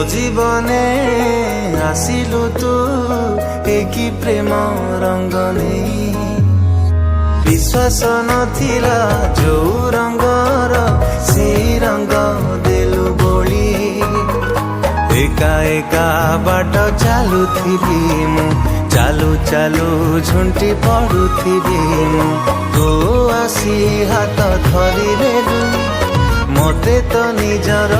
जीवने आसिलु तू एकी प्रेम रंग नहीं विश्वास नथिला जो रंगर से रंग देलु बोली एका एका बाट चालुथिबी मु चालू चालू झुंटी पड़ुथिबी मु तू आसी हाथ धरिदेलु मते तो निजर